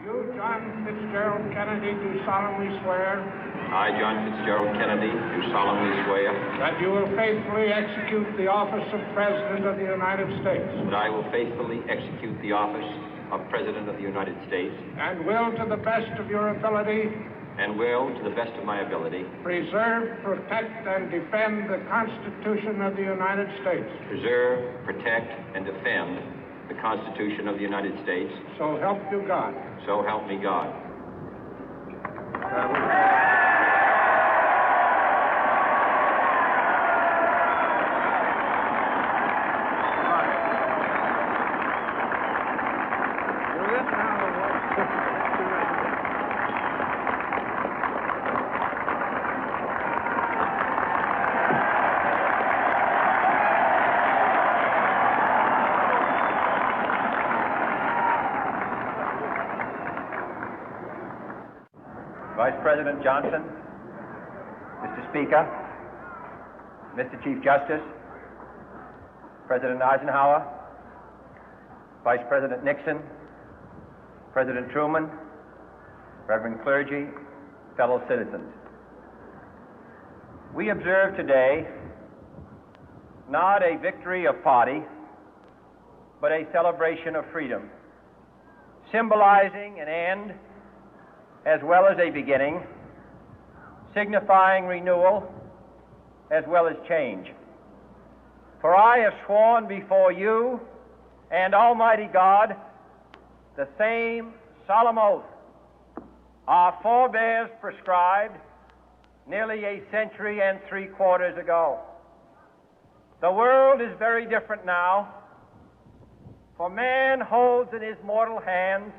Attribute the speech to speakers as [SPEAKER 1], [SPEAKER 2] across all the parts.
[SPEAKER 1] You, John Fitzgerald Kennedy, do solemnly swear.
[SPEAKER 2] I, John Fitzgerald Kennedy, do solemnly swear.
[SPEAKER 1] That you will faithfully execute the office of President of the United States.
[SPEAKER 2] That I will faithfully execute the office of President of the United States.
[SPEAKER 1] And will, to the best of your ability.
[SPEAKER 2] And will, to the best of my ability.
[SPEAKER 1] Preserve, protect, and defend the Constitution of the United States.
[SPEAKER 2] Preserve, protect, and defend the Constitution of the United States.
[SPEAKER 1] So help you God.
[SPEAKER 2] So help me God.
[SPEAKER 3] Vice President Johnson, Mr. Speaker, Mr. Chief Justice, President Eisenhower, Vice President Nixon, President Truman, Reverend clergy, fellow citizens. We observe today not a victory of party, but a celebration of freedom, symbolizing an end as well as a beginning, signifying renewal as well as change. For I have sworn before you and Almighty God the same solemn oath our forebears prescribed nearly a century and 3/4 ago. The world is very different now, for man holds in his mortal hands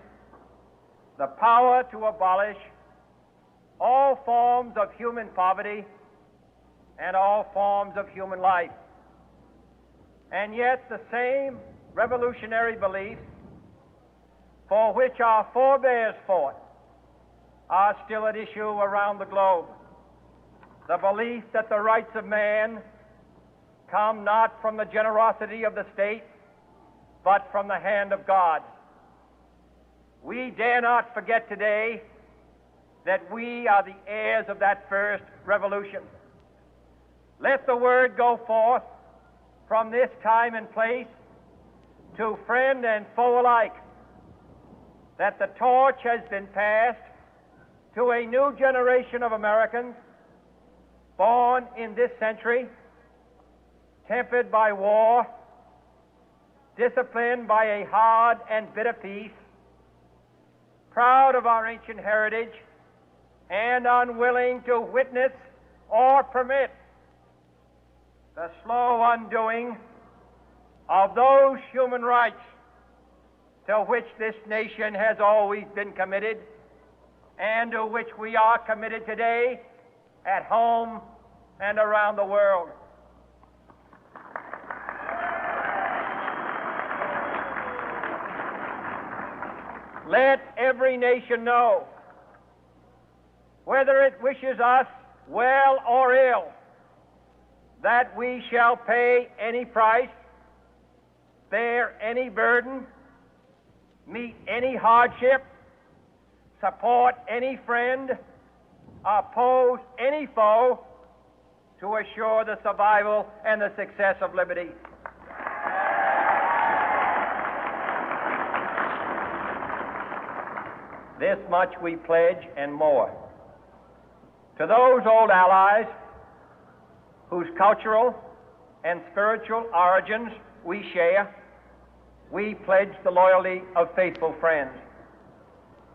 [SPEAKER 3] the power to abolish all forms of human poverty and all forms of human life. And yet the same revolutionary beliefs for which our forebears fought are still at issue around the globe. The belief that the rights of man come not from the generosity of the state, but from the hand of God. We dare not forget today that we are the heirs of that first revolution. Let the word go forth from this time and place to friend and foe alike that the torch has been passed to a new generation of Americans born in this century, tempered by war, disciplined by a hard and bitter peace, proud of our ancient heritage, and unwilling to witness or permit the slow undoing of those human rights to which this nation has always been committed and to which we are committed today at home and around the world. Let every nation know, whether it wishes us well or ill, that we shall pay any price, bear any burden, meet any hardship, support any friend, oppose any foe to assure the survival and the success of liberty. This much we pledge and more. To those old allies whose cultural and spiritual origins we share, we pledge the loyalty of faithful friends.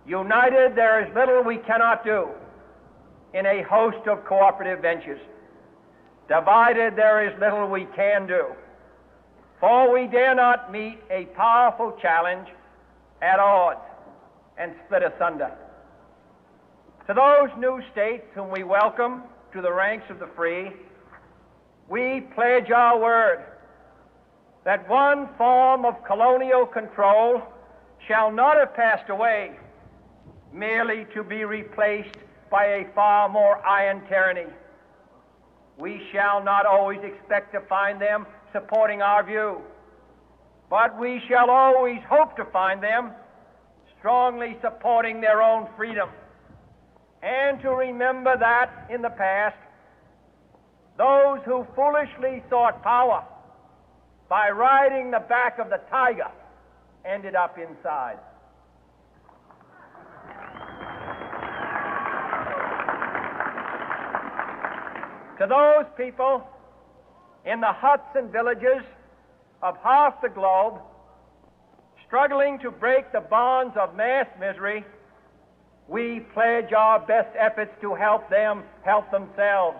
[SPEAKER 3] United, there is little we cannot do in a host of cooperative ventures. Divided, there is little we can do, for we dare not meet a powerful challenge at odds and split asunder. To those new states whom we welcome to the ranks of the free, we pledge our word that one form of colonial control shall not have passed away merely to be replaced by a far more iron tyranny. We shall not always expect to find them supporting our view, but we shall always hope to find them strongly supporting their own freedom, and to remember that in the past, those who foolishly sought power by riding the back of the tiger ended up inside. To those people in the huts and villages of half the globe struggling to break the bonds of mass misery, we pledge our best efforts to help them help themselves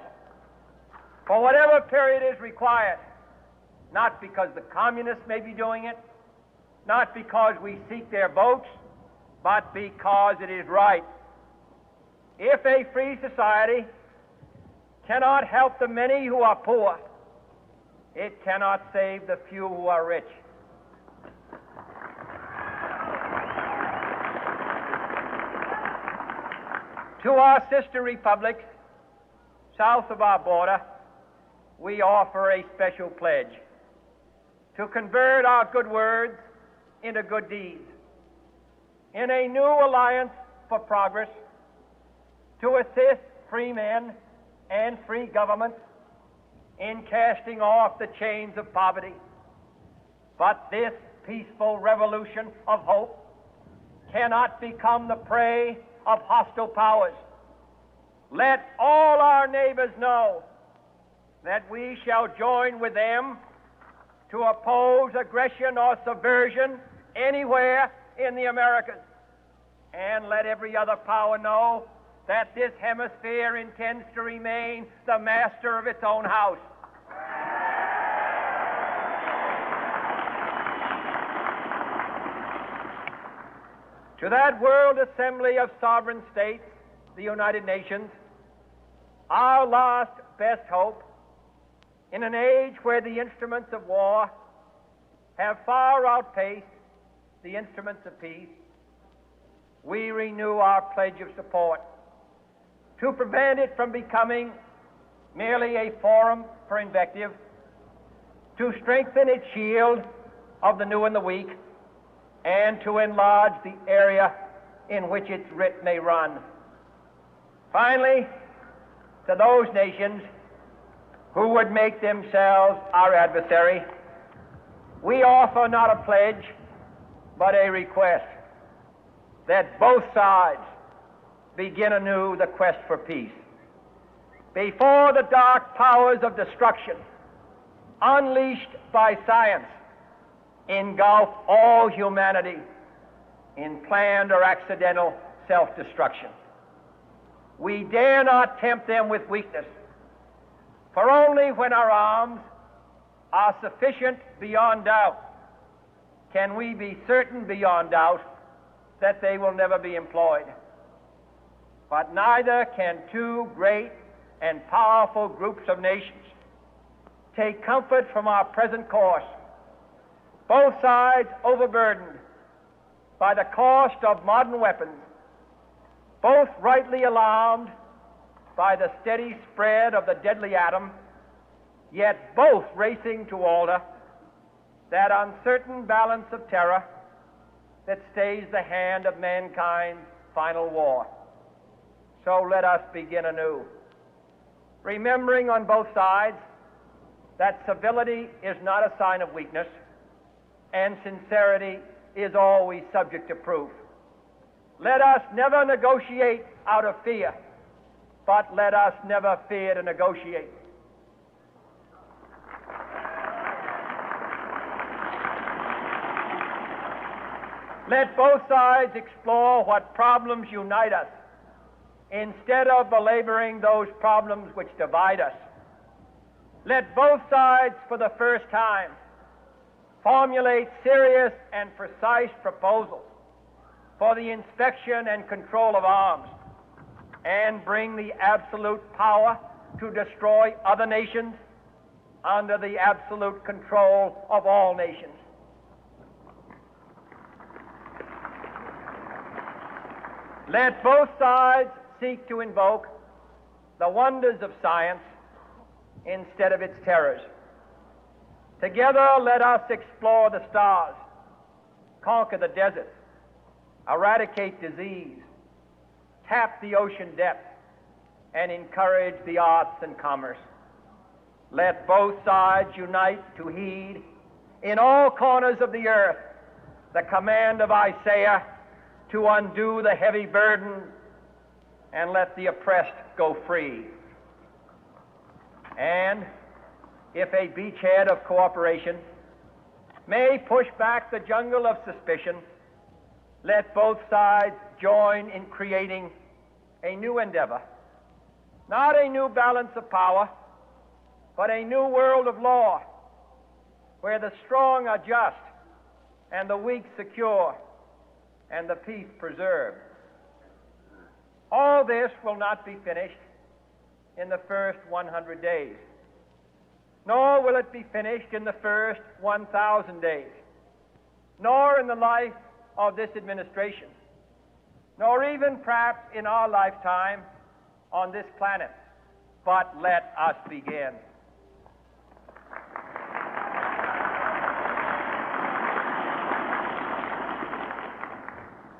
[SPEAKER 3] for whatever period is required, not because the communists may be doing it, not because we seek their votes, but because it is right. If a free society cannot help the many who are poor, it cannot save the few who are rich. To our sister republics south of our border, we offer a special pledge to convert our good words into good deeds, in a new alliance for progress, to assist free men and free governments in casting off the chains of poverty. But this peaceful revolution of hope cannot become the prey of hostile powers. Let all our neighbors know that we shall join with them to oppose aggression or subversion anywhere in the Americas. And let every other power know that this hemisphere intends to remain the master of its own house. To that World Assembly of Sovereign States, the United Nations, our last best hope, in an age where the instruments of war have far outpaced the instruments of peace, we renew our pledge of support to prevent it from becoming merely a forum for invective, to strengthen its shield of the new and the weak, and to enlarge the area in which its writ may run. Finally, to those nations who would make themselves our adversary, we offer not a pledge, but a request that both sides begin anew the quest for peace. Before the dark powers of destruction, unleashed by science, engulf all humanity in planned or accidental self-destruction, we dare not tempt them with weakness, for only when our arms are sufficient beyond doubt can we be certain beyond doubt that they will never be employed. But neither can two great and powerful groups of nations take comfort from our present course, both sides overburdened by the cost of modern weapons, both rightly alarmed by the steady spread of the deadly atom, yet both racing to alter that uncertain balance of terror that stays the hand of mankind's final war. So let us begin anew, remembering on both sides that civility is not a sign of weakness, and sincerity is always subject to proof. Let us never negotiate out of fear, but let us never fear to negotiate. Let both sides explore what problems unite us, instead of belaboring those problems which divide us. Let both sides, for the first time, formulate serious and precise proposals for the inspection and control of arms, and bring the absolute power to destroy other nations under the absolute control of all nations. Let both sides seek to invoke the wonders of science instead of its terrors. Together, let us explore the stars, conquer the deserts, eradicate disease, tap the ocean depth, and encourage the arts and commerce. Let both sides unite to heed in all corners of the earth the command of Isaiah to undo the heavy burden and let the oppressed go free. And if a beachhead of cooperation may push back the jungle of suspicion, let both sides join in creating a new endeavor, not a new balance of power, but a new world of law, where the strong are just and the weak secure and the peace preserved. All this will not be finished in the first 100 days, nor will it be finished in the first 1,000 days, nor in the life of this administration, nor even perhaps in our lifetime on this planet. But let us begin.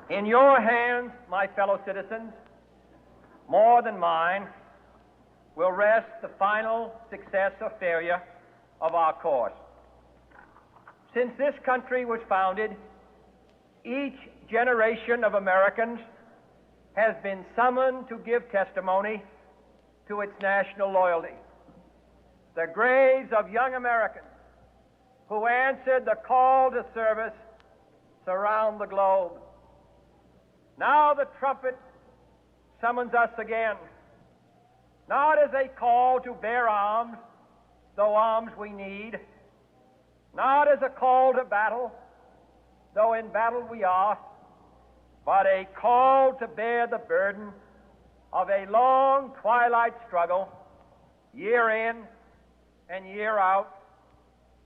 [SPEAKER 3] In your hands, my fellow citizens, more than mine, will rest the final success or failure of our course. Since this country was founded, each generation of Americans has been summoned to give testimony to its national loyalty. The graves of young Americans who answered the call to service surround the globe. Now the trumpet summons us again, not as a call to bear arms, though arms we need, not as a call to battle, though in battle we are, but a call to bear the burden of a long twilight struggle, year in and year out,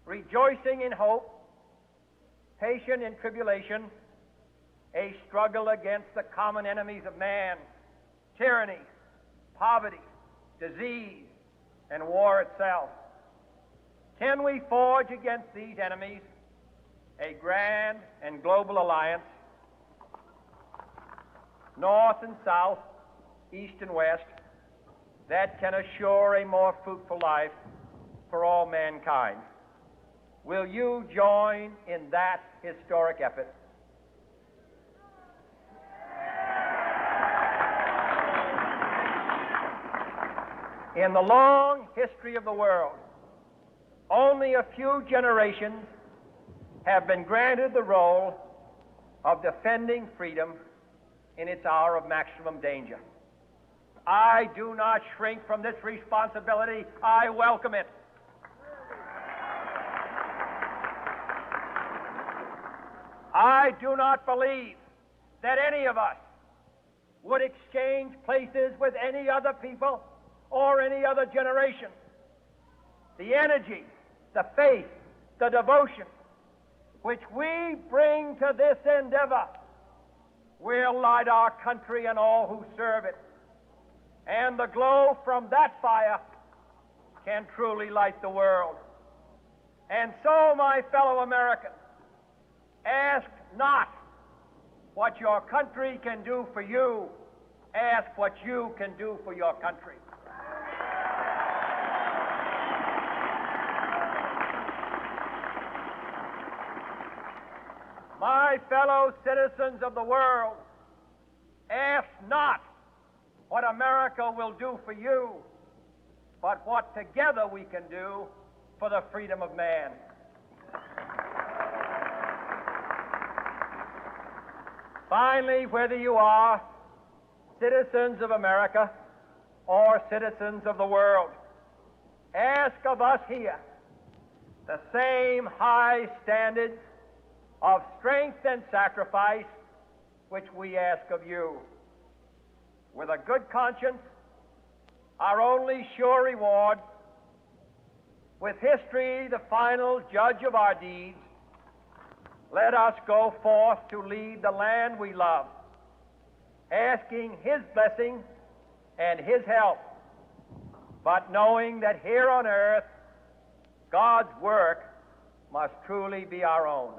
[SPEAKER 3] rejoicing in hope, patient in tribulation, a struggle against the common enemies of man, tyranny, poverty, disease, and war itself. Can we forge against these enemies a grand and global alliance, north and south, east and west, that can assure a more fruitful life for all mankind? Will you join in that historic effort? In the long history of the world, only a few generations have been granted the role of defending freedom in its hour of maximum danger. I do not shrink from this responsibility. I welcome it. I do not believe that any of us would exchange places with any other people or any other generation. The energy, the faith, the devotion which we bring to this endeavor will light our country and all who serve it. And the glow from that fire can truly light the world. And so, my fellow Americans, ask not what your country can do for you, ask what you can do for your country. My fellow citizens of the world, ask not what America will do for you, but what together we can do for the freedom of man. Finally, whether you are citizens of America or citizens of the world, ask of us here the same high standards of strength and sacrifice which we ask of you. With a good conscience, our only sure reward, with history the final judge of our deeds, let us go forth to lead the land we love, asking His blessing and His help, but knowing that here on earth, God's work must truly be our own.